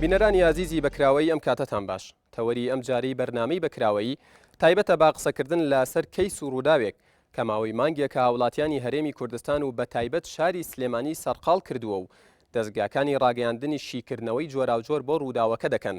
بینەرانی عزیزی بەکراوەی ئەم کاتەتان باش تەوەری ئەم جارەی بەرنامەی بەکراوەیی تایبەتە با قسەکردن لەسەر کەیس و ڕووداوێک کە ماوەی مانگێکە هاوڵاتیانی هەرێمی کوردستان و بە تایبەت شاری سلێمانی سەرقاڵ کردووە و دەستگاکانی ڕاگەیاندنی شیکردنەوەی جۆراوجۆر بۆ ڕووداوەکە دەکەن.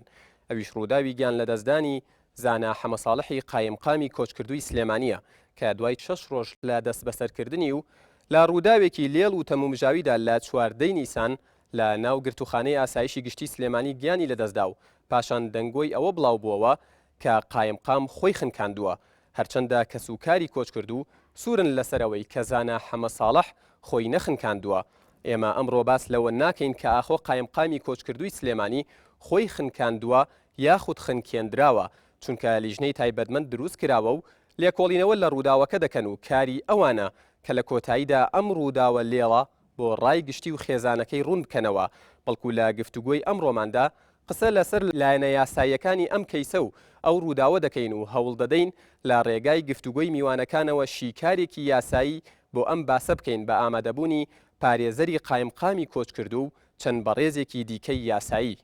ئەویش ڕووداوی گیان لە دەستدانی زانا حەمەساڵحی قایمقامی کۆچکردووی سلێمانیە کە دوای 6 ڕۆژ لە دەست بەسەرکردنی و لە ڕووداوێکی لێڵ و تەمومژاویدا لە 14 نیسان لە ناو گرتوخانەی ئاسایشی گشتی سلێمانی گیانی لەدەستدا و پاشان دەنگۆی ئەوە بڵاو بووەوە کە قایمقام خۆی خنکاندووە، هەرچەندە کەسوکاری کۆچ کردو سوورن لەسەرەوەی کە زانا حەمەساڵح خۆی نەخنکاندووە. ئێمە ئەمڕۆ باس لەوە ناکەین کە ئاخۆ قایمقامی کۆچکردووی سلێمانی خۆی خنکاندووە یاخود خنکێندراوە، چونکە لیژنەی تایبەتمەند دروست کراوە و لێکۆڵینەوە لە ڕووداوەکە دەکەن و کاری ئەوانە کە لە کۆتاییدا ئەم ڕووداوە لێڵە بۆ ڕای گشتی و خێزانەکەی ڕوون بکەنەوە. بەڵکو لە گفتوگۆی ئەم ڕۆماندا قسە لەسەر لایەنە یاساییەکانی ئەم کەیسە و ئەو ڕووداوە دەکەین و هەوڵ دەدەین لە ڕێگای گفتوگۆی میوانەکانەوە شیکارێکی یاسایی بۆ ئەم باسە بکەین بە ئامادەبوونی پارێزەری قایمقامی کۆچکردو و چەند بەڕێزێکی دیکەی یاسایی.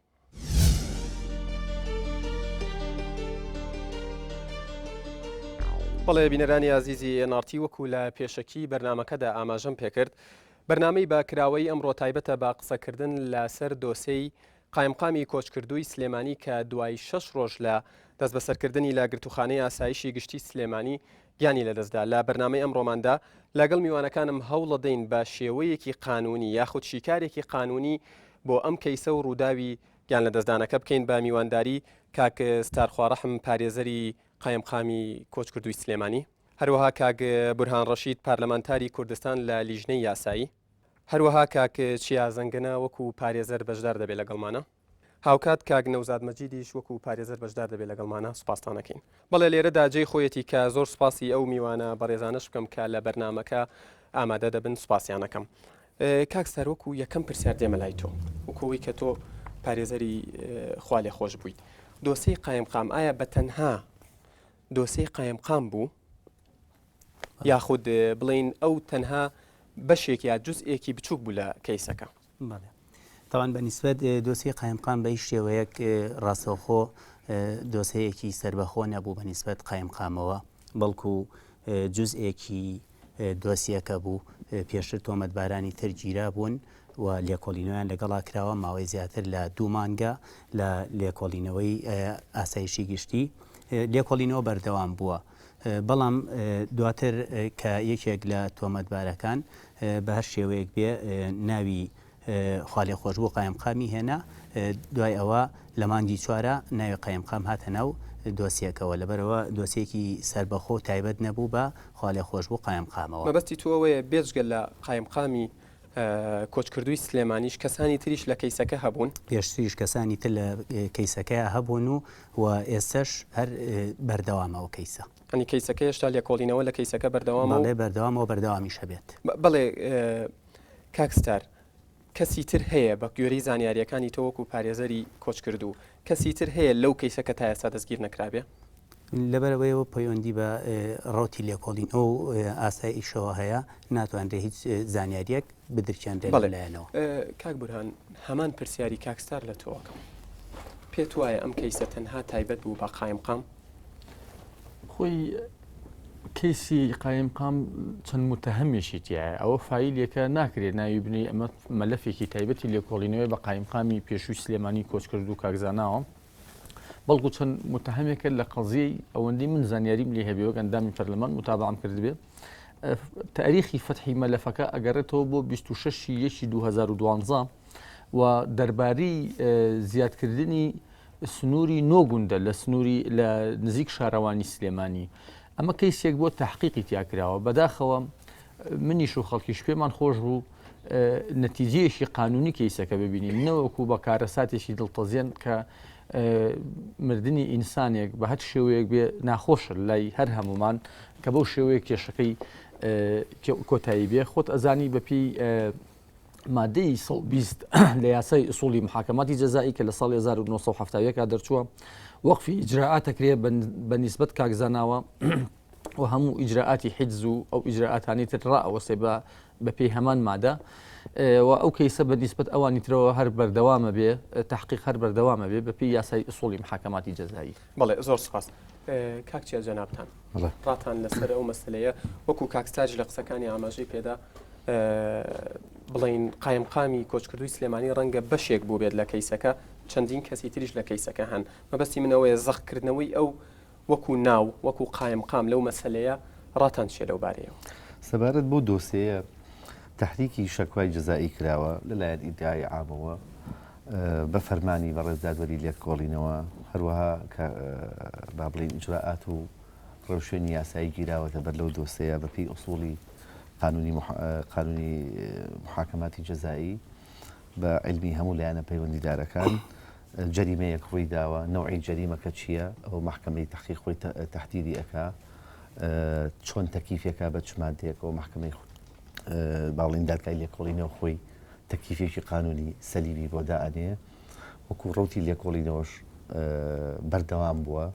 بەڵێ بینەرانی عزیزی NRT وەکو لە پێشەکی بەرنمەکەدا ئاماژەم پێکرد بەرنامەی باکراوەی ئەمڕۆ تایبەتە با قسەکردن لەسەر دۆسەی قایمقامی کۆچکردووی سلێمانی کە دوای 6 ڕۆژ لە دەست بەسەرکردنی لە گرتوخانەی ئاسایشی گشتی سلێمانی گیانی لەدەستدا. لە بەرنامەی ئەم ڕۆماندا لەگەڵ میوانەکانم هەوڵ دەدەین بە شێوەیەکی قانونی یاخود شیکارێکی قانونی بۆ ئەم کەیسە و ڕووداوی گیان لە دەستدانەکە بکەین بە میوانداری کاک ستارخواڕەحم پارێزەری قایمقامی کۆچکردووی سلێمانی، هەروەها کاک بورهان ڕەشید پارلەمانتاری کوردستان لە لیژنەی یاسایی، هەروەها کاک چیازەنگنە وەکو پارێزەر بەشدار دەبێت لەگەڵمانە، هاوکات کاک نەوزاد مەجیدیش وەکو پارێزەر بەشدار دەبێت لەگەڵمانە. سوپاسانەکەین. بەڵێ لێرەدا جێی خۆیەتی کە زۆر سوپاسی ئەو میوانە بەڕێزانەش بکەم کە لە بەرنمەکە ئامادە دەبن سوپاسیانەکەم. کاک سەر وەکو یەکەم پرسیار دێمە لای تۆ وەکوەوەی کە تۆ پارێزەری خوا لێ خۆش بوویت. دۆسەی قایمقام ئایا بەتەنها دۆسەی قایمقام بوو یاخود بڵین ئەو تەنها بەشێک یا جزئێکی بچووک بوو لە کەیسەکە؟ تاوان بەنسبەت دۆسەی قایمقام بە هیچ شێوەیەک ڕاستەوخۆ دۆسەیەکی سربەخۆ نەبوو بەنسبەت قایمقامەوە، بەڵکو جزئێکی دۆسیەکە بوو. پێشتر تۆمەتبارانی ترگیرا بوون و لێکۆڵینەوەیان لەگەڵا کراوە ماوەی زیاتر لە 2 مانگە لە لێکۆڵینەوەی ئاسایشی گشتی. لێکۆڵینەوە بەردەوام بووە، بەڵام دواتر کە یەکێک لە تۆمەتبارەکان بە هەر شێوەیەک بێ ناوی خاڵێ خۆشبوو قایمقامی هێنا، دوای ئەوە لە مانگی 4 ناوی قایمقام هاتە ناو دۆسیەکەوە، لەبەرەوە دۆسیەکی سربەخۆ تایبەت نەبوو بە خاڵێ خۆشبوو قایمقامەوە. مەبەستی تۆەوەیە بێجگە لە قایمقامی کۆچکردووی سلێمانیش کەسانی تریش لە کەیسەکە هەبوون؟ پێشتریش کەسانی تر لە کەیسەکەی هەبوون و ئێستش هەر بەردەوامەوە کەیسە. ئەنی کەیسەکە هێشتا لێکۆڵینەوە لە کەیسەکە بەردەوامەوە بەردەوامەوە بەردەوامیش هەبێت. بەڵێ کاکستار کەسی تر هەیە بە گوێرەی زانیاریەکانی تۆ وەکو پارێزەری کۆچکردو کەسی تر هەیە لەو کەیسەکە تا ئێستا دەستگیر نەکرابێ؟ لەبەرەوەیەوە پەیوەندی بە ڕۆتی لێکۆڵین ئەو ئاسایشەوە هەیە، ناتوانرێ هیچ زانیاریەک بدرچێنرێت لەلایەنەوە. کاک بورهان هەمان پرسیاری کاکستار لە تۆوەکەم، پێت وایە ئەم کەیسە تەنها تایبەت بوو بە قایمقام؟ خۆی کەیسی قایمقام چەند متهەمێکی تایە، ئەوە فیلێکە ناکرێت ناوی بنی ئەمە مەلەفێکی تایبەتی لێکۆڵینەوەی بە قایمقامی پێشووی سلێمانی کۆچکردو کاکزاناوە، بەڵکو چەند متهمێکە لە قەزیەی ئەوەندەی من زانیاریم لێ هەبێەوە ئەندامی پەرلەمان متابعەم کردبێ. تاریخی فەتحی مەلەفەکە ئەگەڕێتەوە بۆ 26/1/2012 و دەربارەی زیادکردنی سنووری 9 گوندە لە سنووری لە نزیک شارەوانی سلێمانی. ئەمە کەیسێک بۆ تحقیقی تیاکراوە، بەداخەوە منیش و خەڵکیش پێمان خۆش بوو نەتیجەیەکی قانونی کەیسەکە ببینین، نەوەکو بە کارەساتێکی دڵتەزیێن کە مردنی ئینسانێک بە هەر شێوەیەک بێ ناخۆشە لای هەر هەمومان کە بەو شێوەیە کێشەکەی کۆتایی بێ. خۆت ئەزانی بەپی مادەی 120 لە یاسای ئوسوڵی محاکەماتی جەزایی کە لە ساڵی 1970 دەرچووە وەقفی ئیجراعاتەکرێ بە نیسبەت کاکزاناوە و هەموو ئیجراعاتی حجز و ئەو ئیجراعاتانی تر ڕائەوەسێ بە پێی هەمان مادە و ئەو کەیسە بە دیسبەت ئەوانی ترەوە هەر بەردەوامە بێ تحقیق هەر بەردەوامە بێ بەپی یاسای ئوسوڵی محاکەماتی جەزایی. بەڵێ زۆر سپاس. کاکچیا جەنابتان ڕاتان لەسەر ئەو مەسلەیە وەکو کاکستاج لە قسەکانی ئاماژەی پێدا بڵین قایمقامی کۆچکردووی سلێمانی ڕەنگە بەشێک بوو بێت لە کەیسەکە چەندین کەسی تریش لە کەیسەکە هەن مەبەستی منەوەیە زەخکردنەوەی ئەو وەکو ناو وەکو قایمقام لەو مەسلەیە ڕاتان چێ لەو بارەیەوە. سەبارەت بۆ دۆسەیە تحریکی شەکوای جەزایی کراوە لەلایەن ئیدعای عامەوە بە فەرمانی بەڕێزدادوەری لێکۆڵینەوە هەروەها با بڵین ئیجراءات و ڕێوشێنی یاسایی گیراوەتە بەر لەو دۆسەیە بەپێی ئوسوڵی قانونی محاکەماتی جەزایی بە علمی هەموو لایەنە پەیوەندیدارەکان جەریمەیەک ڕووی داوە نەوعی جەریمەکە چییە ئەو محکەمەی تەحقیق خۆی تەحدیدی ئەکا چۆن تەکلیفێکە بە چ مادەیەکەوە محکەمەی باڵین دادگای لێکۆڵینەوە خۆی تەکلیفێکی قانونی سەلیمی بۆ دائەنێ وەکو ڕوتی لێکۆڵینەوەش بەردەوام بووە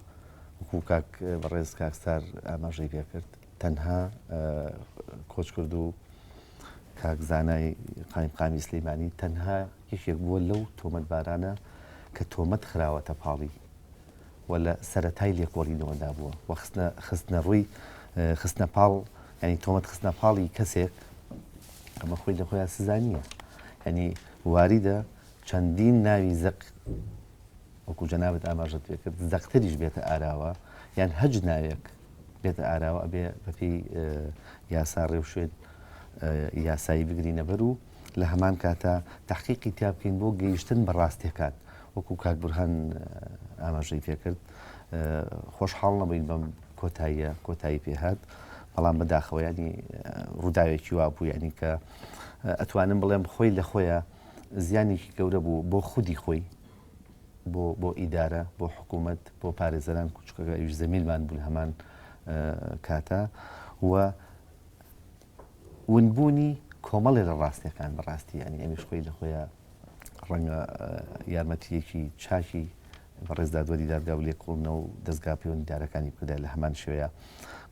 وەکو کاک بەڕێز کاکستار ئاماژەی پێ کرد تەنها کۆچ کرد و کاک زانای قایمقامی سلەیمانی تەنها یەکێک بووە لەو تۆمەتبارانە کە تۆمەت خراوەتە پاڵی و لە سەرەتای لێکۆڵینەوەدا بووە و خستنە ڕووی خستنە پاڵ ینی تۆمەت خستنە پاڵی کەسێک ئەمە خۆی لە خۆیان سزانیە ینی واریدە چەندین ناوی زەق وەکو جەنابەت ئاماژەت پێ کرد زەقتریش بێتە ئاراوە یان هەج ناوێک بێتە ئاراوە ئەبێ بەپێی یاسا ڕێوشێن یاسایی بگرینە بەر و لە هەمان کاتە تحقیقی تیا بکەین بۆ گەیشتن بە ڕاستیەکان وەکو کاک بورهان ئاماژەی پێ کرد خۆشحاڵ نەبووین بەم کۆتایی پێهات بەڵام بەداخەوە ینی ڕووداوێکی وا بوو ینی کە ئەتوانم بڵێم خۆی لە خۆیە زیانێکی گەورە بوو بۆ خودی خۆی بۆ ئیدارە بۆ حکوومەت بۆ پارێزەران کوچکەکە ئیش زەمیلمان بوون هەمان کاتە و ونبوونی کۆمەڵێ لە ڕاستیەکان بەڕاستی ینی ئەمیش خۆی لە خۆیە ڕەنگە یارمەتیەکی چاکی بەڕێزدادوەری دادگا و لێکۆڵینەوە و دەستگا پەیوەندیدارەکانی بکردا لە هەمان شوەیە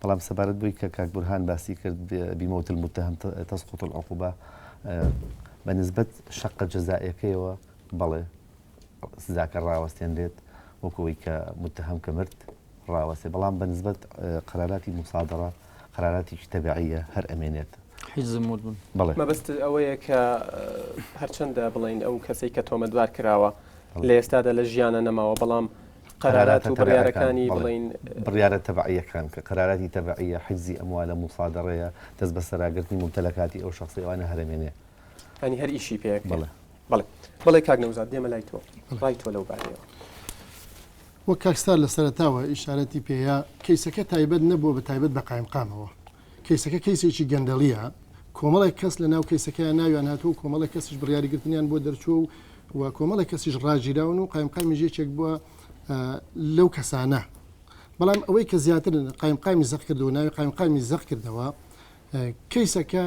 بەڵام سەبارەت بووی کە کاک بورهان باسی کرد بموت المتهم تسقط العقوبة بەنسبەت شەقە جەزائیەکەیەوە بەڵێ سزاکە ڕاوەستێنرێت وەکەوەی کە متهم کە مرد ڕاوەستێ بەڵام بەنسبەت قەراراتی مسادرە قەراراتێکی تەبیعیە هەر ئەمێنێت بەڵێ مەبەست ئەوەیە کە هەرچەندە بڵین ئەو کەسەی کە تۆمەتبار کراوە لە ئێستادا لە ژیانە نەماوە بەڵام قەرارات و بڕیارەکانی بڵین بڕیارە تەبعیەکان کە قەراراتی تەبعیە حیزی ئەموالە مصادرەیە دەست بە سەراگرتنی ممتلەکاتی ئەو شخصی ئەوانە هەرمێنێ هەنی هەر ئیشی پێک بڵێ کاک نەوزاد دێمە لای تۆ ڕای تۆ لەو بارەیەوە وەک کاکستار لە سەرەتاوە ئیشارەتی پێەیە کەیسەکە تایبەت نەبووە بە تایبەت بە قایمقامەوە کەیسەکە کەیسێکی گەندەڵیە کۆمەڵێک کەس لە ناو کەیسەکەیان ناویان هاتوو کۆمەڵێک کەسیش بڕیاریگرتنیان بۆ دەرچوو و کۆمەڵێک کەسیش ڕاگیراون و قایمقامی ژێچێک بووە لەو کەسانە بەڵام ئەوەی کە زیاتر قایمقامی زەق کردەوە ناوی قایمقامی زەق کردەوە کەیسەکە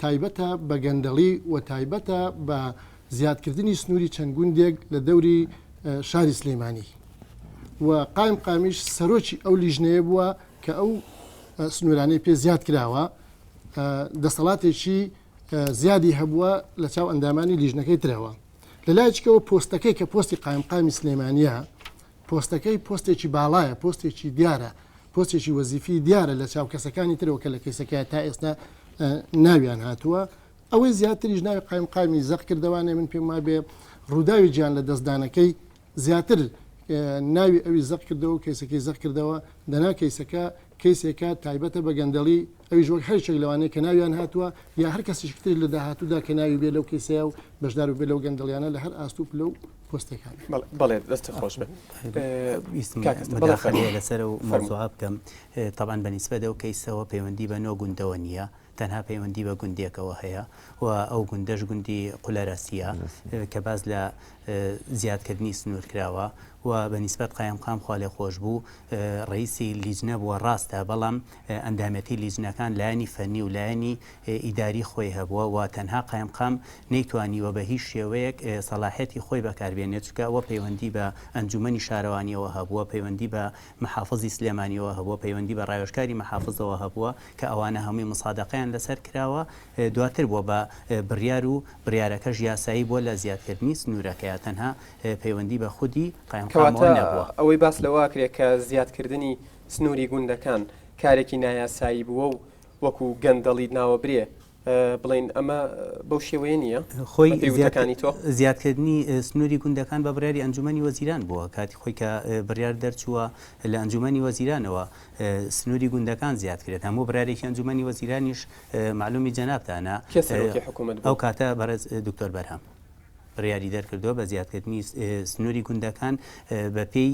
تایبەتە بە گەندەڵی و تایبەتە بە زیادکردنی سنووری چەند گوندێک لە دەوری شاری سلەیمانی و قایمقامیش سەرۆکی ئەو لیژنەیە بووە کە ئەو سنوورانەی پێ زیاد کراوە دەسەڵاتێکی زیادی هەبووە لە چاو ئەندامانی لیژنەکەی ترەوە لەلایەکەوە پۆستەکەی کە پۆستی قایمقامی سلەیمانیە پۆستەکەی پۆستێکی باڵایە پۆستێکی دیارە پۆستێکی وەزیفی دیارە لە چاو کەسەکانی ترەوە کە لە کەیسەکە تا ئێستا ناویان هاتووە ئەوەی زیاتریش ناوی قایمقامی زەق کردەوانێ من پێم وابێ ڕووداوی گیان لە دەستدانەکەی زیاتر ناوی ئەوی زەق کردەوە و کەیسەکەی زەق کردەوە دەنا کەیسەکە کەیسێکە تایبەتە بە گەندەڵی ئەویش وەک هەر شێک لەوانەیە کە ناویان هاتووە یا هەر کەسیشتر لە داهاتوودا کە ناوی بێ لەو کەیسەیە و بەشدار بێ لەو گەندەڵیانە لە هەر ئاستوپ لەو پۆستێکان بەڵێ دەستی خۆش بێت مداخلەیە لەسەر و مەوزوعە بکەم طبعاً بەنسبەت ئەو کەیسەوە پەیوەندی بە نۆ گوندەوە نییە تەنها پەیوەندی بە گوندێکەوە هەیە و ئەو گوندەش گوندی قولەراسیە کە باز لە زیادکردنی سنوور کراوە و و بەنسبەت قایمقام خوا لێ خۆش بوو ڕئیسی لیژنە بووە ڕاستە بەڵام ئەندامەتی لیژنەکان لایەنی فەنی و لایەنی ئیداری خۆی هەبووە و تەنها قایمقام نەیتوانیوە بە هیچ شێوەیەک سەلاحێتی خۆی بەکاربێنێت چکە ئەوە پەیوەندی بە ئەنجومەنی شارەوانیەوە هەبووە پەیوەندی بە محافظی سلێمانیەوە هەبووە پەیوەندی بە ڕایۆژکاری محافظەوە هەبووە کە ئەوانە هەمووی مسادەقەیان لەسەر کراوە دواتر بووە بە بڕیار و بڕیارەکەش یاسایی بۆ لە زیادکردنی سنوورەکەیە تەنها پەیوەندی بە خودی قایمقامەوە نەبووە. ئەوەی باس لەوە کرێت کە زیادکردنی سنووری گوندەکان کارێکی نایاسایی بووە و وەکو گەندەڵی ناوە برێ بڵین ئەمە بەو شێوەیە نییە خۆی وتەکانی تۆ زیادکردنی سنووری گوندەکان بە بڕیاری ئەنجومەنی وەزیران بووە کاتی خۆی کە بڕیار دەرچووە لە ئەنجومەنی وەزیرانەوە سنووری گوندەکان زیادکرێت هەموو بڕارێکی ئەنجومەنی وەزیرانیش معلومی جەنابتانە ئەو کاتە بەڕێز دکتۆر بەرهەم بڕیاری دەرکردەوە بە زیادکردنی سنووری گوندەکان بە پێی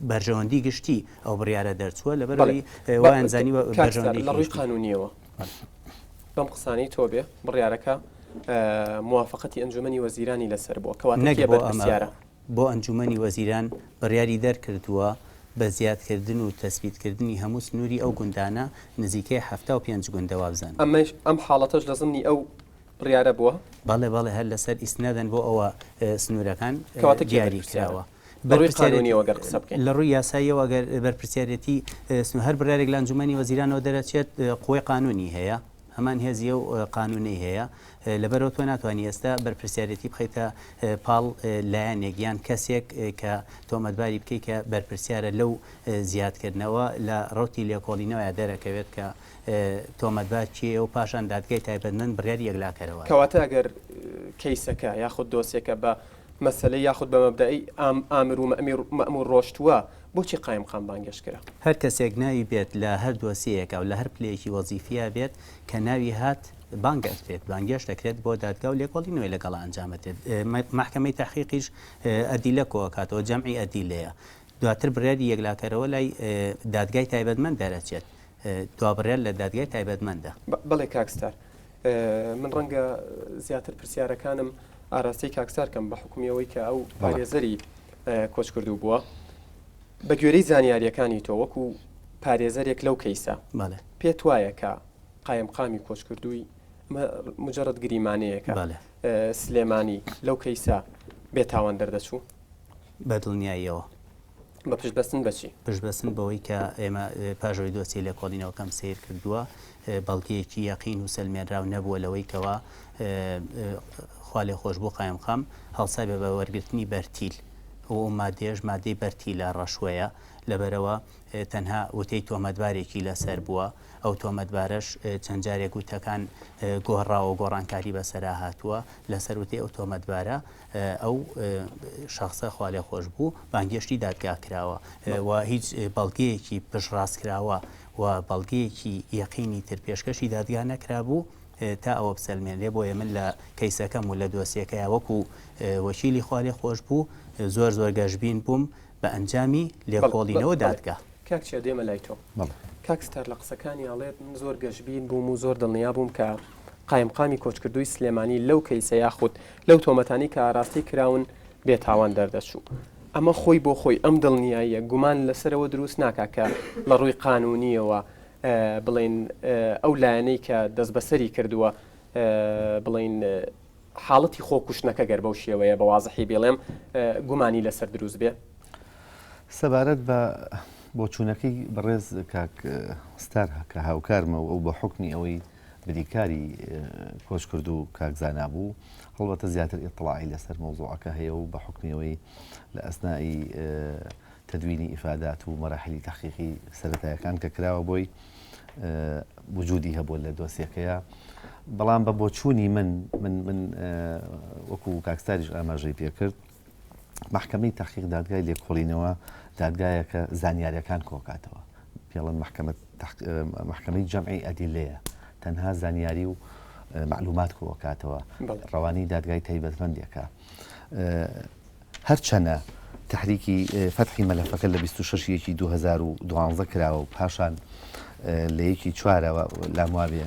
بەرژەوەندی گشتی ئەو بڕیارە دەرچووە لەبەرەوەی وایانزانی لە ڕووی قانونیەوە بەم قسانەی تۆ بێ بڕیارەکە موافقەتی ئەنجومەنی وەزیرانی لەسەر بووە کەواتە بەرپرسیارە بۆ ئەنجومەنی وەزیران بڕیاری دەرکردووە بە زیادکردن و تەسبیتکردنی هەموو سنووری ئەو گوندانە نزیکەی 75 گوندەوە بزان ئەم حاڵەتەش لە زمنی ئەو بڕیارە بووە بەڵێ بەڵێ هەر لەسەر ئیسنادەن بۆ ئەوە سنوورەکان دیاری کراوە لە ڕووی یاساییەوە ئەگەر بەرپرسیارەتی هەر بڕارێک لە ئەنجومەنی وەزیرانەوە دەرەچێت قووەی قانونی هەیە هەمان هێزیە و قانونی هەیە لەبەرەوە تۆ ناتوانانی ئێستا بەرپرسیارەتی بخەیتە پاڵ لایەنێک یان کەسێک کە تۆمەتباری بکەیت کە بەرپرسیارە لەو زیادکردنەوە لە ڕوتی لێکۆڵینەوەیە دەرەکەوێت کە تۆمەتبار چیە و پاشان دادگای تایبەتمەند بڕیاری یەکلاکەرەوە کەواتە ئەگەر کەیسەکە یاخود دۆسێکە بە مەسلەی یاخود بە مەبدەئی ئامر و مەئمور ڕۆشتووە بۆچی قایمقام بانگێشکرا هەر کەسێک ناوی بێت لە هەر دۆسیەکە و لە هەر پلەیەکی وەزیفیا بێت کە ناوی هات بانگەشتێت بانگێش دەکرێت بۆ دادگا و لێکۆڵینەوەی لەگەڵ ئەنجامەتێت محکەمەی تەحقیقیش ئەدیلە کۆکاتەوە جەمعی ئەدیلەیە دواتر بڕیاری یەکلاکەرەوە لای دادگای تایبەتمەند دەرەچێت دوابڕێر لە دادگای تایبەتمەندە بەڵێ کاکستار من ڕەنگە زیاتر پرسیارەکانم ئاراستی کاکسارکەم بە حکومیەوەی کە ئەو پارێزەری کۆچ کردو بووە بە گوێرەی زانیاریەکانی تۆ وەکو پارێزەرێک لەو کەیسە پێت وایە کە قایمقامی کۆچ کردووی مجرد گریمانەیەکە سلێمانی لەو کەیسە بێتاوان دەردەچوو بەدڵنیاییەوە بە پشتبەستن بەچی پشتبەستن بەوەی کە ئێمە پاژۆی دۆسی لێکۆڵینەوەکەم سیر کردووە بەڵگەیەکی یەقین و سەلمێنراو نەبووە لەوەی کەوە خوا لێ خۆش بۆ قایمقام هەڵسای بە وەرگرتنی بەرتیل و مادێژ مادەی بەرتیلە ڕەشوەیە لەبەرەوە تەنها وتەی تۆمەتبارێکی لەسەر بووە ئەو تۆمەتبارەش چەند جارێک وتەکان گۆڕاوە گۆڕانکاری بەسەرا هاتووە لەسەر وتەی ئەو تۆمەتبارە ئەو شەخسە خوا لێ خۆش بوو بانگێشتی دادگا کراوە و هیچ بەڵگەیەکی پشتڕاست کراوە و بەڵگەیەکی یەقینی تر پێشکەشی دادگا نەکرابوو تا ئەوە بسەلمێنرێ بۆیە من لە کەیسەکەم و لە دۆسیەکەیە وەکو وەکیلی خوا لێ خۆش بوو زۆر گەشببین بووم بە ئەنجامی لێکۆڵینەوە دادگا کاکچە دێمە لای تۆ کاکستار لە قسەکانی ئاڵێت زۆر گەشببین بووم و زۆر دڵنیا بووم کە قایمقامی کۆچکردووی سلێمانی لەو کەیسە یاخود لەو تۆمەتانی کە ئاراستی کراون بێتاوان دەردەچوو ئەمە خۆی بۆ خۆی ئەم دڵنیاییە گومان لەسەرەوە دروست ناکا کە لە ڕووی قانونیەوە بڵین ئەو لایەنەی کە دەست بەسەری کردووە بڵین حاڵەتی خۆکوشتنەکە گەر بەو شێوەیە بە وازەحی بێڵێم گومانی لەسەر دروست بێ سەبارەت بە بۆچوونەکەی بەڕێز کاک ستار کە هاوکارمە و ئەو بە حکمی ئەوەی بریکاری کۆچ کرد و کاکزانا بوو هەڵبەتە زیاتر ئیطلاعی لەسەر مەوزوعەکە هەیە و بە حکمیەوەی لە ئەسنایی تدوینی ئیفادات و مەراحلی تحقیقی سەرەتایەکان کە کراوە بۆی وجودی هەبووە لە دۆسیەکەیە بەڵام بە بۆچوونی من وەکو کاکستاریش ئاماژەی پێکرد محکەمەی تحقیق دادگای لێکۆڵینەوە دادگایەکە زانیاریەکان کۆکاتەوە پێڵەن محکەمەی جەمعی ئەدیلەیە تەنها زانیاری و معلومات کۆکاتەوە ڕەوانی دادگای تایبەتمەندێکە هەرچەنە تحریکی فتحی مەلەفەکە لە 26 2012 کراوە و پاشان لە یەکی چوارەوە لاموابێ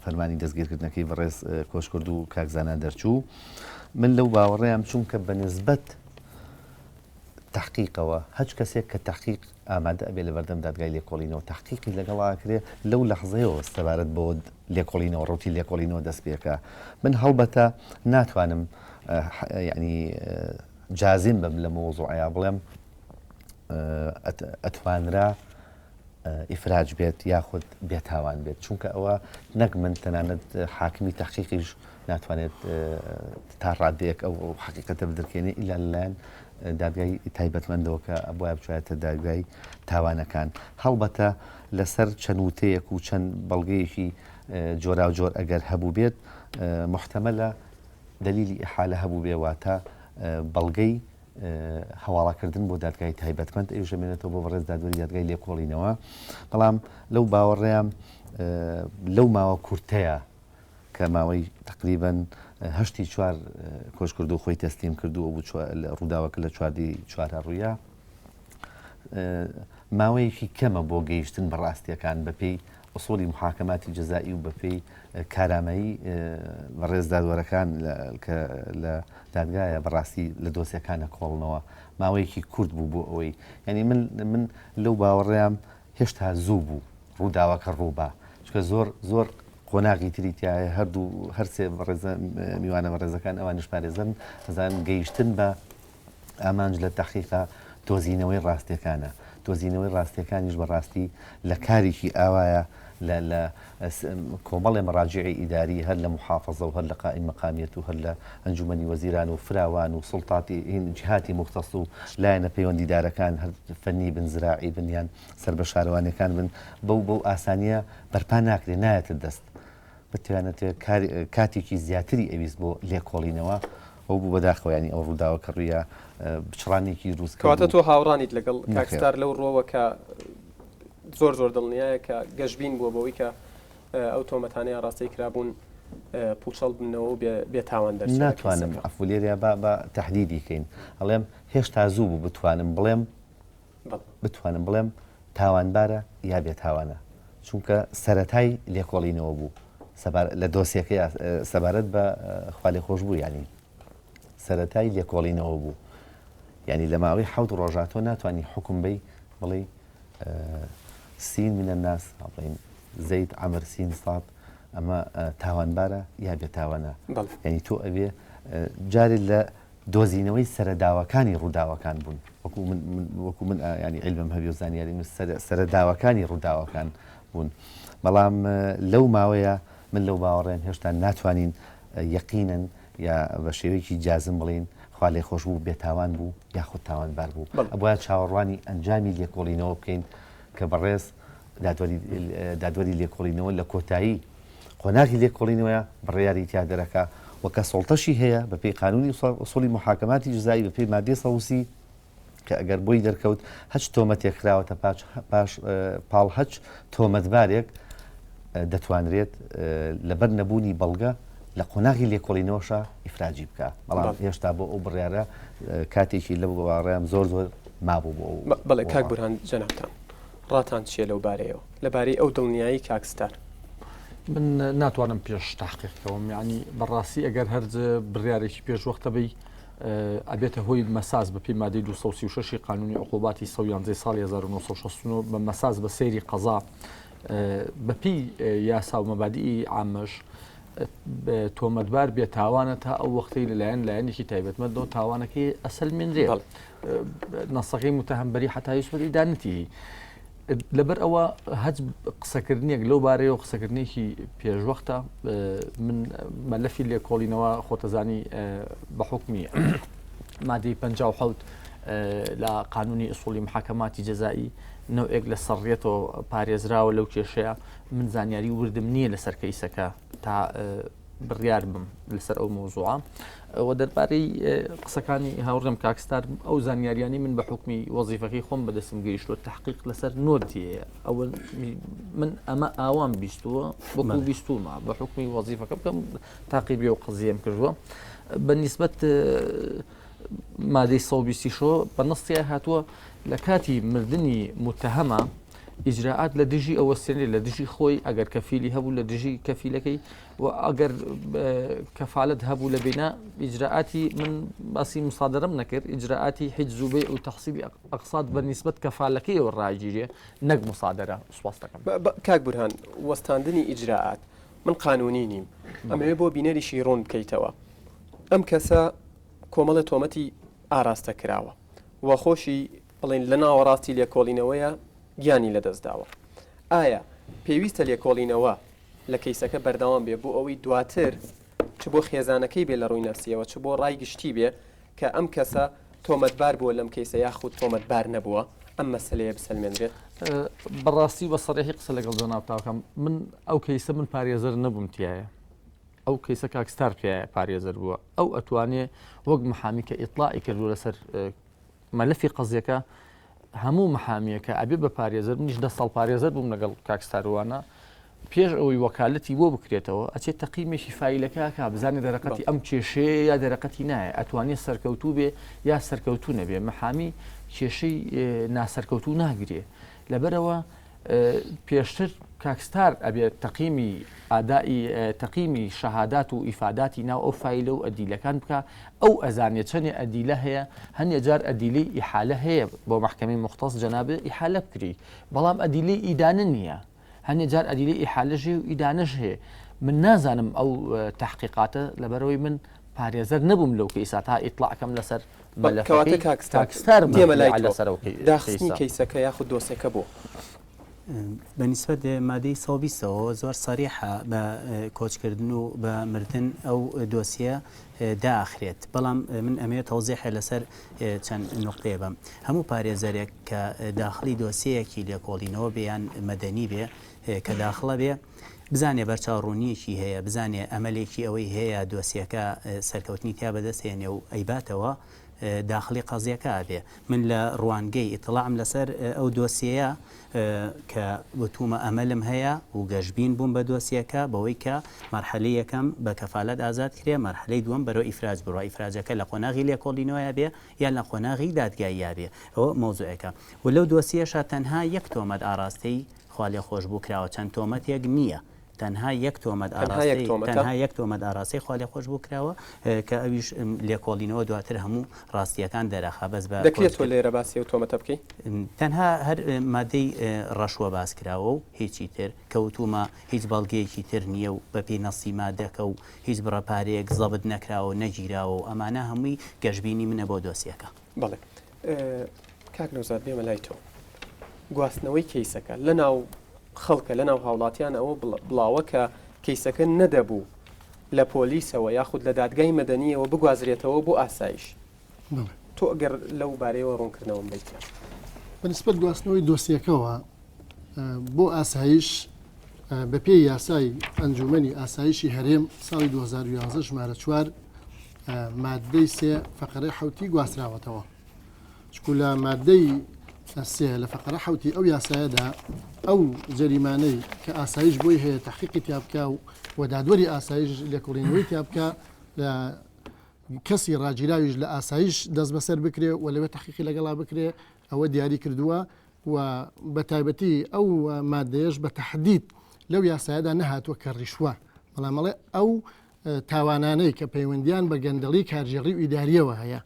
فەرمانی دەستگیرکردنەکەی بەڕێز کۆچ کرد و کاکزانا دەرچوو من لەو باوەڕێیان چونکە بەنسبەت تحقیقەوە هەچ کەسێک کە تحقیق ئامادە ئەبێ لە بەردەم دادگای لێکۆڵینەوە تحقیقی لەگەڵاکرێ لەو لەحظەیەوە سەبارەت بۆ لێکۆڵینەوە ڕوتی لێکۆڵینەوە دەست پێکە من هەڵبەتە ناتوانم یعنی جازم بم لە مۆزوعەیە بڵێم ئەتوانرا ئیفراج بێت یاخود بێتاوان بێت چونکە ئەوە نەک من تەنانەت حاکمی تحقیقیش ناتوانێت تا ڕادەیەک ئەو حقیقەتە بدرکێنێ ئیلا لەلایەن دادگای تایبەتمەندەوە کە ئەبووە بچێتە دادگای تاوانەکان هەڵبەتە لەسەر چەند وتەیەک و چەند بەڵگەیەکی جۆرا و جۆر ئەگەر هەبوو بێت محتەمەلە دلیلی ئیحالە هەبوو بێواتە بەڵگەی هەواڵاکردن بۆ دادگای تایبەتمەند ئەوژەمێنێتەوە بۆ بەڕێز دادوەری دادگای لێکۆڵینەوە بەڵام لەو باوەڕێیان لەو ماوە کورتەیە کە ماوەی تقریبەن هەشتی چوار کۆش کردو خۆی تەستیم کردو بوو ڕووداوەکە لە چواردی چوارە ڕوویە ماوەیەکی کەمە بۆ گەیشتن بەڕاستیەکان بەپێی ئوسوڵی محاکەماتی جەزایی و بەپێی کارامایی بەڕێز دادوەرەکان کە لە دادگایە بەڕاستی لە دۆسیەکانە کۆڵنەوە ماوەیەکی کورت بوو بۆ ئەوەی ینی من لەو باوەڕێیان هێشتا زوو بوو ڕووداوەکە ڕووبا چکە زۆر قۆناغی تریتیایە هەردوو هەرسێ میوانە بەڕێزەکان ئەوانش پارێزن زان گەیشتن بە ئامانج لە تەحقیقا تۆزینەوەی ڕاستیەکانە تۆزینەوەی ڕاستیەکانیش بەڕاستی لە کارێکی ئاوایە لە کۆمەڵێ مەراجعی ئیداری هەر لە محافظە و هەر لە قائیم مەقامیەت و هەر لە ئەنجومەنی وەزیران و فراوان و سڵتاتی جیهاتی مختص و لایەنە پەیوەندیدارەکان هەر فەنی بن زراعی بنیان سەر بە شارەوانەکان بن بەو ئاسانیە بەرپا ناکرێ نایەتە دەست بتوانێت کاتێکی زیاتری ئەویست بۆ لێکۆڵینەوە ئەو بوو بەداخەوە ینی ئەو ڕووداوە کە ڕوویە پچڕانێکی ڕووسکەواتە تۆ هاوڕانیت لەگەڵ کاکستار لەو ڕۆوە کە زۆر دڵنیایە کە گەشتبین بووە بەوەی کە ئەو تۆمەتانەیە ڕاستی کرابوون پوچەڵ بنەوە و بێتاوان دەرچێت ناتوانم ئەفولێریا بە تەحدیدی کەین ئەڵێم هێشتا زوو بوو بتوانم بڵێم تاوانبارە یا بێتاوانە چونکە سەرەتای لێکۆڵینەوە بوو لە دۆسیەکەی سەبارەت بە خوالی خۆش بوو ینی سەرەتای لێکۆڵینەوە بوو ینی لە ماوەی حەوت ڕۆژاتۆ ناتوانانی حکم بی بڵێ سین منە الناس بڵین زەید عەمر سین ساد ئەمە تاوانبارە یا بێتاوانە ینی تۆ ئەوێ جارێک لە دۆزینەوەی سەرەداوەکانی ڕووداوەکان بوون وەکو من ینی عیلمم هەبی و زانیاری سەرەداوەکانی ڕووداوەکان بوون بەڵام لەو ماوەیە من لەو باوەڕێن هێشتا ناتوانین یەقینەن یا بە شێوەیەکی جازم بڵین خوا لێ خۆش بوو بێتاوان بوو یاخود تاوانبار بوو ئەبووە چاوەڕوانی ئەنجامی لێکۆڵینەوە بکەین کە بەڕێز دادوەری لێکۆڵینەوە لە کۆتایی قۆناغی لێکۆڵینەوەیە بڕیاری تیا دەرەکە وەکە سڵتەشی هەیە بەپێی قانونی ئوسوڵی محاکەماتی جزایی بەپێی مادەی سەوسی کە ئەگەر بۆی دەرکەوت هەچ تۆمەتێک کراوەتە پاش پاڵ هەچ تۆمەتبارێک دەتوانرێت لەبەر نەبوونی بەڵگە لە قۆناغی لێکۆڵینەوەشە ئیفراجی بکە بەڵام هێشتا بۆ ئەو بڕیارە کاتێکی لەو باڕێم زۆر مابوو بۆ بەڵێ کاک بورهان جەنابتان ڕاتان چیە لەو بارەیەوە لەبارەی ئەو دڵنیایی کاکستار من ناتوانم پێش تحقیقەوەم یعنی بەڕاستی ئەگەر هەرج بڕیارێکی پێش وەختە بی ئەبێتە هۆی مەساز بەپی مادەی 236 قانونی عقوباتی 11 ساڵی 1969 بە مەساز بە سەیری قەزا بەپی یاسا و مەبادی ئامەش تۆمەتبار بێتاوانە تا ئەو وەختەی لەلایەن لایەنێکی تایبەتمەندەوە تاوانەکەی ئەسەلمێنرێ نەسەکەی متەهەمبەری حتا یوسفەری دانەتی لەبەر ئەوە هەج قسەکردنێک لەو بارەیەوە قسەکردنێکی پێشوەختە من مەلەفی لێکۆڵینەوە خۆتەزانی بە حکمی مادەی 57 لە قانونی ئوسوڵی محاکەماتی جەزایی نەوەیەک لە سەڕێتەوە پارێزراوە لەو کێشەیە من زانیاری وردم نییە لەسەر کەیسەکە تا بڕیار بم لەسەر ئەو مۆزوعە و دەربارەی قسەکانی هاوڕێم کاکستار ئەو زانیاریانی من بە حکمی وەزیفەکەی خۆم بەدەستم گەیشتوە تحقیق لەسەر نۆرتیەیە ئەوە من ئەمە ئاوام بیستووە وەکو بیستومە بە حکمی وەزیفەکە بکەم تاقیبی و قزیەم کردووە بەنسبەت مادەی 126 بە نەستیە هاتووە لە کاتی مردنی متهەمە ئیجراعات لە دژی ئەوە سێنێ لە دژی خۆی ئەگەر کەفیلی هەبوو لە دژی کەفیلەکەی و ئەگەر کەفاالت هەبوو لە بێنە ئیجراعاتی من باسی مسادرم نەکرد ئیجراعاتی حیجزوبێ و تەحسیبی ئەقساد بە نیسبەت کەفاالەکەیەوە ڕاگیرێ نەک مسادرە سوپاس دەکەم. کاک بورهان وەستاندنی ئیجراعات من قانونی نیم ئەمەوێ بۆ بینەریشی ڕوون بکەیتەوە ئەم کەسە کۆمەڵە تۆمەتی ئاراستە کراوە وە خۆشی بڵێن لە ناوەڕاستی لێکۆڵینەوەیە گیانی لەدەستداوە ئایا پێویستە لێکۆڵینەوە لە کەیسەکە بەردەوام بێ بۆ ئەوەی دواتر چ بۆ خێزانەکەی بێ لە ڕووی نەفسیەوە چ بۆ ڕای گشتی بێ کە ئەم کەسە تۆمەتبار بووە لەم کەیسە یاخود تۆمەتبار نەبووە ئەم مەسلەیە بسەلمێنرێت بەڕاستی بە سەرێحی قسە لەگەڵ دۆ ناوتاوکەم من ئەو کەیسە من پارێزەر نەبووم تایە ئەو کەیسە کاکستار پێ پارێزەر بووە ئەو ئەتوانێ وەک محامی کە ئیطلاعی کردو لەسەر مەلەفی قەزیەکە هەموو محامیەکە ئەبێ بە پارێزەر منیش 10 ساڵ پارێزەر بووم لەگەڵ کاکستاروانە پێش ئەوەی وەکالەتی بۆ بکرێتەوە ئەچێت تەقیمێکی فیلەکە کا بزانێ دەرەقەتی ئەم کێشەیە یا دەرەقەتی نایە ئەتوانێت سەرکەوتوو بێ یا سەرکەوتوو نەبێ محامی کێشەی ناسەرکەوتوو ناگرێ لەبەرەوە پێشتر کاکستار ئەبێت تەقیمی ئادایی تەقیمی شەهادات و ئیفاداتی ناو ئەو فیلە و ئەدیلەکان بکە ئەو ئەزانێت چەندێ ئەدیلە هەیە هەندێک جار ئەدیلەی ئیحالە هەیە بۆ محکەمەی مختص جەنابێ ئیحالە بکری بەڵام ئەدیلەی ئیدانە نییە هەندێک جار ئەدیلەی ئیحالەژێ و ئیدانەش هەیە من نازانم ئەو تحقیقاتە لەبەرەوەی من پارێزەر نەبووم لەو کەیسا تا ئیطلاعکەم لەسەر کەواتە کاکستار دێمە لای داخستنی کەیسەکە یاخود دۆسەکە بۆ بەنسبەت مادەی 120ەوە زۆر سەریحە بە کۆچکردن و بە مردن ئەو دۆسیە داخرێت بەڵام من ئەمەوێت تەوزیحە لەسەر چەند نقطەیە بم هەموو پارێزەرێک کە داخلی دۆسیەکی لێکۆڵینەوە بێیان مەدەنی بێ کە داخڵە بێ بزانێ بەرچاوڕوونیەکی هەیە بزانێ ئەمەلێکی ئەوەی هەیە دۆسیەکە سەرکەوتنی تا بەدەستێنێ و ئەیباتەوە داخلی قەزیەکە بێ من لە ڕوانگەی ئیطلاعم لەسەر ئەو دۆسیەیە کە وتومە ئەمەلم هەیە و گەشتبین بووم بە دۆسیەکە بەوەی کە مەرحەلەی یەکەم بە کەفالەت ئازاد کرێ مەرحەلەی دووەم بەرەو ئیفراج بڕوە ئیفراجەکە لە قۆناغی لێکۆڵینەوەیە بێ یان لە قۆناغی دادگاییە بێ ئەوە مۆزوعەکە و لەو دۆسیەشە تەنها یەک تۆمەت ئاراستەی خاڵێ خۆش بوو کراوە چەند تۆمەتێک نییە تەنها یەک تۆمەت تەنها یەک تۆمەت ئاراسی خاڵێ خۆش بوو کراوە کە ئەویش لێکۆڵینەوە دواتر هەموو ڕاستیەکان دەرەخا بەس بە دەکرێت تۆ لێرە باسی و تۆمەتە بکەی تەنها هەر مادەی ڕەشوە باس کراوە و هیچی تر کەوتومە هیچ بەڵگەیەکی تر نییە و بەپێی نەسی مادەکە و هیچ بڕەپارەیەک زەبت نەکراوە نەگیراوە و ئەمانە هەمووی گەشتبینی منە بۆ دۆسیەکە بەڵێ کاک نەوزاد بێمە لای تۆ گواستنەوەی کەیسەکە لە ناو خەڵکە لە ناو هاوڵاتیان ئەوە بڵاوە کە کەیسەکە نەدەبوو لە پۆلیسەوە یاخود لە دادگای مەدەنیەوە بگوازرێتەوە بۆ ئاسایش تۆ ئەگەر لەو بارەیەوە ڕوونکردنەوە بیتە بەنسبەت گواستنەوەی دۆسیەکەەوە بۆ ئاسایش بە پێی یاسای ئەنجومەنی ئاسایشی هەرێم ساڵی 2011 ژمارە 4 مادەی 3 فەقەرەی حوتی گواستراوەتەوە چکو لە مادەی سێ لە فەقەرە حوتی ئەو یاسایەدا ئەو جەریمانەی کە ئاسایش بۆی هەیە تحقیقی تیابکە و وەدادوەری ئاسایش لێکۆڵینەوەی تیابکە لە کەسی ڕاگیراویش لە ئاسایش دەست بەسەر بکرێ و لەوێ تحقیقی لەگەڵا بکرێ ئەوە دیاری کردووە و بە تایبەتی ئەو مادەیەش بە تەحدید لەو یاسایەدا نەهاتووە کە ڕیشوە بەڵامەڵێ ئەو تاوانانەی کە پەیوەندیان بە گەندەڵی کارژێڕی و ئیداریەوە هەیە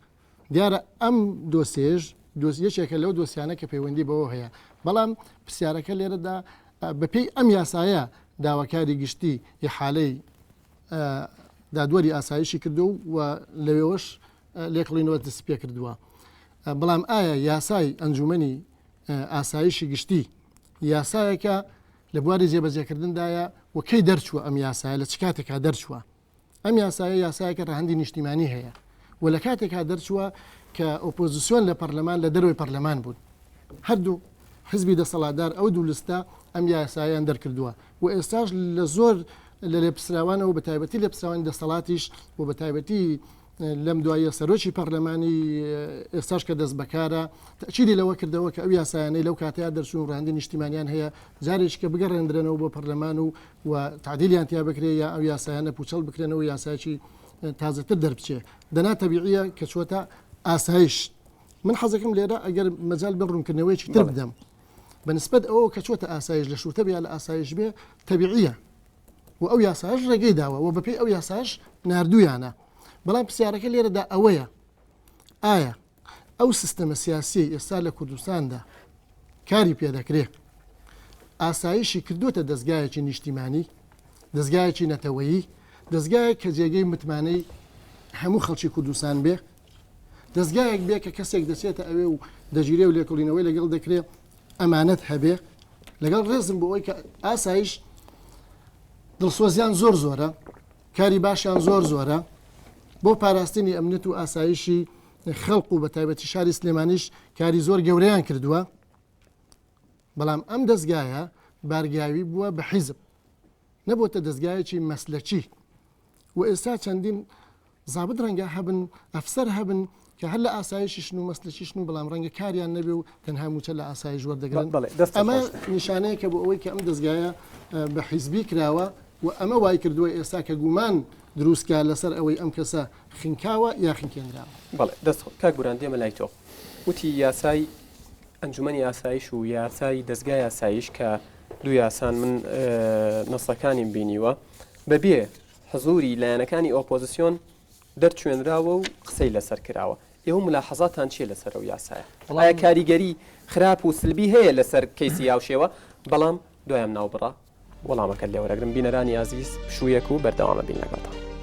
دیارە ئەم دۆسێژ یەکێکە لەو دۆسیانە کە پەیوەندی بەوە هەیە بەڵام پرسیارەکە لێرەدا بەپێی ئەم یاسایە داواکاری گشتی حالەی دادوەری ئاسایشی کردو و لەوێوەش لێکڵینەوە دەست پێ کردووە بەڵام ئایا یاسای ئەنجومەنی ئاسایشی گشتی یاسایەکە لە بواری جێبەجێکردندایە و کەی دەرچووە ئەم یاسایە لە چ کاتێکا دەرچووە ئەم یاسایەکە ڕەهەندی نیشتیمانی هەیە و لە کاتێکا دەرچووە کە ئۆپۆزیسیۆن لە پەرلەمان لە دەروی پەرلەمان بوون هەردوو حزبی دەسەڵاتدار ئەو دوو لستە ئەم یاساییان دەرکردووە و ئێستاش لە زۆر لە لێپسراوانەوە بە تایبەتی لێپسراوانی دەسەڵاتیش و بە تایبەتی لەم دوایە سەرۆکی پەرلەمانی ئێستاش کە دەست بەکارە تەچیری لەوە کردەوە کە ئەو یاسایانەی لەو کاتەیە دەرچوون ڕاندی نیشتیمانیان هەیە جارێکی کە بگەڕێنرێنەوە بۆ پەرلەمان و تعدیلیان تیا بکرێ یا ئەو یاسایانە پوچەڵ بکرێنەوە یاسایکی تازەتر دەربچێ دەنا تەبیعیە کە چۆتە ئاسایش من حەزەکەم لێرە ئەگەر مەجال بە ڕوونکردنەوەیکی تر بدەم بەنسبەت ئەوە کە چۆتە ئاسایش لە شوتە بیا لە ئاسایش بێ تەبیعیە و ئەو یاساش ڕێگەی داوە و بەپێی ئەو یاساش نردویانە بەڵام پرسیارەکە لێرەدا ئەوەیە ئایا ئەو سیستەمە سیاسی ئێستا لە کوردستاندا کاری پێدەکرێت ئاسایشی کردوتە دەستگایەکی نیشتیمانی دەستگایەکی نەتەوەیی دەستگایە کە جێگەی متمانەی هەموو خەڵکی کوردستان بێ دەستگایەک بێ کە کەسێک دەچێتە ئەوێ و دەگیرێ و لێکۆڵینەوەی لەگەڵ دەکرێت ئەمانەت هەبێ لەگەڵ ڕێزم بۆ ئەوی کە ئاسایش دڵسۆزیان زۆر زۆرە کاری باشیان زۆر زۆرە بۆ پاراستنی ئەمنیەت و ئاسایشی خەڵق و بە تایبەتی شاری سلێمانیش کاری زۆر گەورەیان کردووە بەڵام ئەم دەستگایە بارگاوی بووە بە حیزب نەبووتە دەستگایەکی مەسلەکی و ئێستا چەندین زابط ڕەنگە هەبن ئەفسەر هەبن کە هەر لە ئاسایشیشن و مەسلەکیشن و بەڵام ڕەنگە کاریان نەبێ و تەنها موچە لە ئاسایش وەردەگرن ئەمە نیشانەیە کە بۆ ئەوەی کە ئەم دەستگایە بە حیزبی کراوە و ئەمە وای کردووە ئێستا کە گومان دروستکە لەسەر ئەوەی ئەم کەسە خینکاوە یا خینکێنراوە. بەڵێ دەست کاک بوران دێمە لای تۆ وتی یاسای ئەنجومەنی ئاسایش و یاسای دەستگای ئاسایش کە دوو یاسان من نەسەکانیم بینیوە بەبێ حزوری لایەنەکانی ئۆپۆزیسیۆن دەرچوێنراوە و قسەی لەسەر کراوە ئێوە ملاحەزاتان چیە لەسەر ئەو یاسایە ئایا کاریگەری خراپ و سلبی هەیە لەسەر کەیسی یاوشێوە بەڵام دوایان ناوبڕە وەڵامەکە لێوەرەگرن بینەرانی ئازیز پشوویەک و بەردەوامە بین لەگەڵتان.